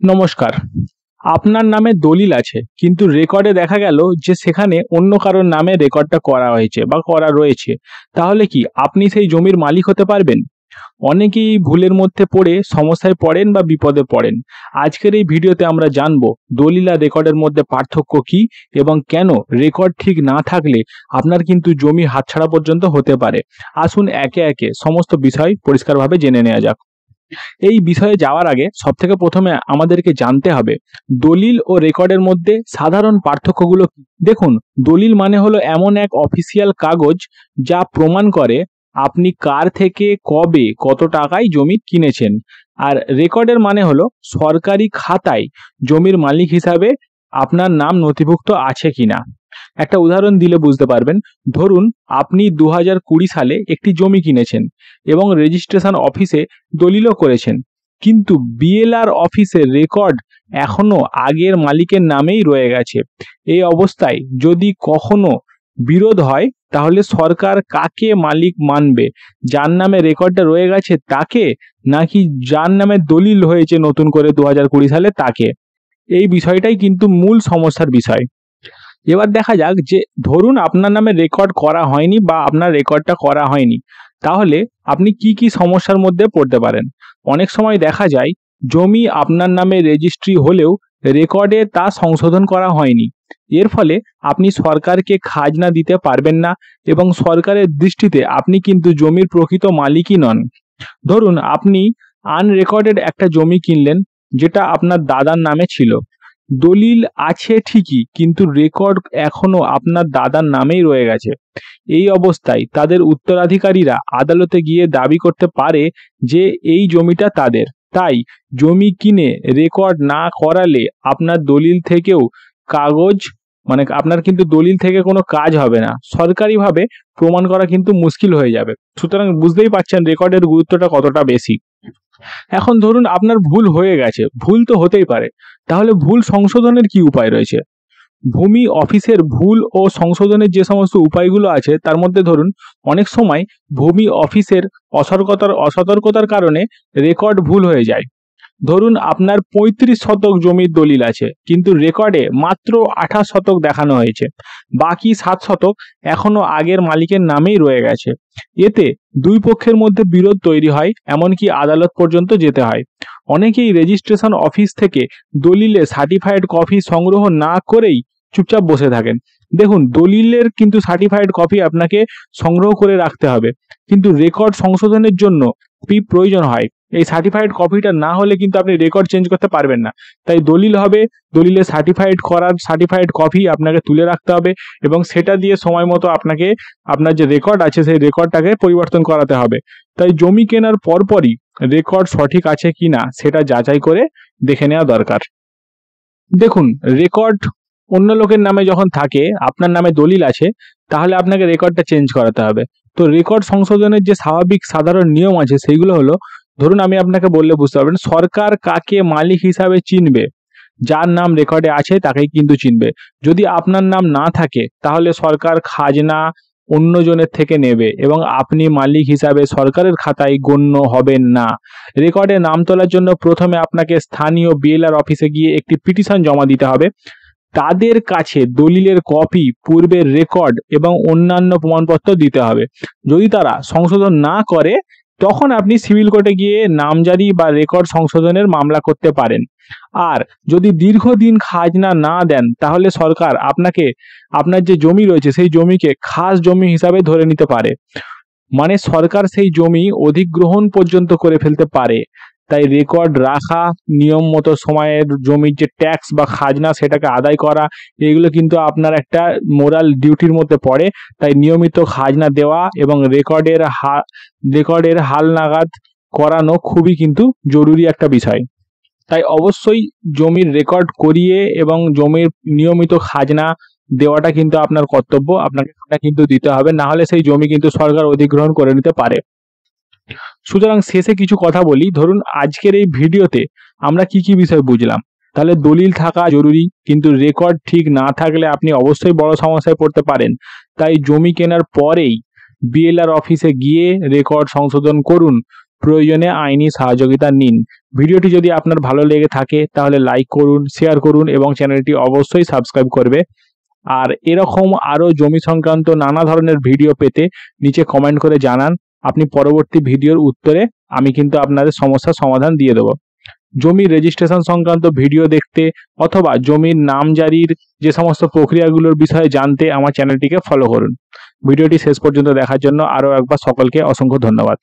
নমস্কার। আপনার নামে দলিল আছে কিন্তু রেকর্ডে দেখা গেল যে সেখানে অন্য কারোর নামে রেকর্ডটা করা হয়েছে বা করা রয়েছে, তাহলে কি আপনি সেই জমির মালিক হতে পারবেন? অনেকেই ভুলের মধ্যে পড়ে সমস্যায় পড়েন বা বিপদে পড়েন। আজকের এই ভিডিওতে আমরা জানবো দলিল আর রেকর্ডের মধ্যে পার্থক্য কি এবং কেন রেকর্ড ঠিক না থাকলে আপনার কিন্তু জমি হাতছাড়া পর্যন্ত হতে পারে। আসুন একে একে সমস্ত বিষয় পরিষ্কারভাবে জেনে নেওয়া যাক। এই বিষয়ে যাওয়ার আগে সবথেকে প্রথমে আমাদেরকে জানতে হবে দলিল ও রেকর্ডের মধ্যে সাধারণ পার্থক্যগুলো কি। দেখুন, দলিল মানে হলো এমন এক অফিসিয়াল কাগজ যা প্রমাণ করে আপনি কার থেকে কবে কত টাকায় জমি কিনেছেন। আর রেকর্ডের মানে হলো সরকারি খাতায় জমির মালিক হিসাবে আপনার নাম নথিভুক্ত আছে কিনা। একটা উদাহরণ দিলে বুঝতে পারবেন। ধরুন আপনি 2020 সালে একটি জমি কিনেছেন এবং রেজিস্ট্রেশন অফিসে দলিলও করেছেন, কিন্তু বিএলআর অফিসের রেকর্ড এখনো আগের মালিকের নামেই রয়ে গেছে। এই অবস্থায় যদি কখনো বিরোধ হয় তাহলে সরকার কাকে মালিক মানবে, যার নামে রেকর্ডটা রয়ে গেছে তাকে, নাকি যার নামে দলিল হয়েছে নতুন করে 2020 সালে তাকে? এই বিষয়টাই কিন্তু মূল সমস্যার বিষয়। এবার দেখা যাক যে ধরুন আপনার নামে রেকর্ড করা হয়নি বা আপনার রেকর্ডটা করা হয়নি, তাহলে আপনি কি কি সমস্যার মধ্যে পড়তে পারেন। অনেক সময় দেখা যায় জমি আপনার নামে রেজিস্ট্রি হলেও রেকর্ডে তা সংশোধন করা হয়নি। এর ফলে আপনি সরকারকে খাজনা দিতে পারবেন না এবং সরকারের দৃষ্টিতে আপনি কিন্তু জমির প্রকৃত মালিকই নন। ধরুন আপনি আনরেকর্ডেড একটা জমি কিনলেন যেটা আপনার দাদার নামে ছিল। দলিল আছে ঠিকই, কিন্তু রেকর্ড এখনো আপনার দাদার নামেই রয়ে গেছে। এই অবস্থায় তাদের উত্তরাধিকারীরা আদালতে গিয়ে দাবি করতে পারে যে এই জমিটা তাদের। তাই জমি কিনে রেকর্ড না করালে আপনার দলিল থেকেও কাগজ আপনার কিন্তু দলিল থেকে কোনো কাজ হবে না, সরকারিভাবে প্রমাণ করা কিন্তু মুশকিল হয়ে যাবে। সুতরাং বুঝতেই পারছেন রেকর্ডের গুরুত্বটা কতটা বেশি। এখন ধরুন আপনার ভুল হয়ে গেছে, ভুল তো হতেই পারে, তাহলে ভুল সংশোধনের কি উপায় রয়েছে? ভূমি অফিসের ভুল ও সংশোধনের যে সমস্ত উপায়গুলো আছে তার মধ্যে ধরুন অনেক সময় ভূমি অফিসের অসতর্কতার কারণে রেকর্ড ভুল হয়ে যায়। ধরুন আপনার 35 শতক জমির দলিল আছে কিন্তু রেকর্ডে মাত্র 28 শতক দেখানো হয়েছে, বাকি 7 শতক এখনো আগের মালিকের নামেই রয়ে গেছে। এতে দুই পক্ষের মধ্যে বিরোধ তৈরি হয়, এমনকি আদালত পর্যন্ত যেতে হয়। অনেকেই রেজিস্ট্রেশন অফিস থেকে দলিলে সার্টিফাইড কপি সংগ্রহ না করেই চুপচাপ বসে থাকেন। দেখুন, দলিলের কিন্তু সার্টিফাইড কপি আপনাকে সংগ্রহ করে রাখতে হবে, কিন্তু রেকর্ড সংশোধনের জন্য প্রয়োজন হয়। এই সার্টিফাইড কপিটা না হলে কিন্তু আপনি রেকর্ড চেঞ্জ করতে পারবেন না। তাই দলিল হবে, দলিলে সার্টিফাইড কপি আপনাকে তুলে রাখতে হবে এবং সেটা দিয়ে সময় মতো আপনাকে আপনার যে রেকর্ড আছে সেই রেকর্ডটাকে পরিবর্তন করাতে হবে। তাই জমি কেনার পরপরই রেকর্ড সঠিক আছে কিনা সেটা যাচাই করে দেখে নেওয়া দরকার। দেখুন, রেকর্ড অন্য লোকের নামে যখন থাকে, আপনার নামে দলিল আছে, তাহলে আপনাকে রেকর্ডটা চেঞ্জ করাতে হবে। তো রেকর্ড সংশোধনের যে স্বাভাবিক সাধারণ নিয়ম আছে সেইগুলো হলো, ধরুন আমি আপনাকে বললে বুঝতে পারবেন, সরকার কাকে মালিক হিসাবে চিনবে, যার নাম রেকর্ডে আছে তাকেই কিন্তু চিনবে। যদি আপনার নাম না থাকে তাহলে সরকার খাজনা অন্যজনের থেকে নেবে এবং আপনি মালিক হিসাবে সরকারের খাতায় গণ্য হবেন না। রেকর্ডে নাম তোলার জন্য প্রথমে আপনাকে স্থানীয় বিএলআর অফিসে গিয়ে একটি পিটিশন জমা দিতে হবে। তাদের কাছে দলিলের কপি, পূর্বের রেকর্ড এবং অন্যান্য প্রমাণপত্র দিতে হবে। যদি তারা সংশোধন না করে তখন আপনি সিভিল কোর্টে গিয়ে নামজারি বা রেকর্ড সংশোধনের মামলা করতে পারেন। আর যদি দীর্ঘদিন খাজনা না দেন তাহলে সরকার আপনাকে আপনার যে জমি রয়েছে সেই জমিকে খাস জমি হিসাবে ধরে নিতে পারে, মানে সরকার সেই জমি অধিগ্রহণ পর্যন্ত করে ফেলতে পারে। তাই রেকর্ড রাখা, নিয়ম মতো সময়ের জমির যে ট্যাক্স বা খাজনা সেটাকে আদায় করা, এগুলো কিন্তু আপনার একটা মোরাল ডিউটির মধ্যে পড়ে। তাই নিয়মিত খাজনা দেওয়া এবং রেকর্ডের হালনাগাদ করানো খুবই কিন্তু জরুরি একটা বিষয়। তাই অবশ্যই জমির রেকর্ড করিয়ে এবং জমির নিয়মিত খাজনা দেওয়াটা কিন্তু আপনার কর্তব্য, আপনাকে কিন্তু দিতে হবে, না হলে সেই জমি কিন্তু সরকার অধিগ্রহণ করে নিতে পারে। সুতরাং শেষে কিছু কথা বলি। ধরুন আজকের এই ভিডিওতে আমরা কি কি বিষয় বুঝলাম। তাহলে দলিল থাকা জরুরি, কিন্তু রেকর্ড ঠিক না থাকলে আপনি অবশ্যই বড় সমস্যায় পড়তে পারেন। তাই জমি কেনার পরেই বিএলআর অফিসে গিয়ে রেকর্ড সংশোধন করুন। প্রয়োজনে আইনি সহযোগিতা নিন। ভিডিওটি যদি আপনার ভালো লেগে থাকে তাহলে লাইক করুন, শেয়ার করুন এবং চ্যানেলটি অবশ্যই সাবস্ক্রাইব করবে। আর এরকম আরও জমি সংক্রান্ত নানা ধরনের ভিডিও পেতে নিচে কমেন্ট করে জানান। আপনি পরবর্তী ভিডিওর উত্তরে আমি কিন্তু আপনাদের সমস্যার সমাধান দিয়ে দেবো। জমির রেজিস্ট্রেশন সংক্রান্ত ভিডিও দেখতে অথবা জমির নামজারির যে সমস্ত প্রক্রিয়াগুলোর বিষয়ে জানতে আমার চ্যানেলটিকে ফলো করুন। ভিডিওটি শেষ পর্যন্ত দেখার জন্য আরও একবার সকলকে অসংখ্য ধন্যবাদ।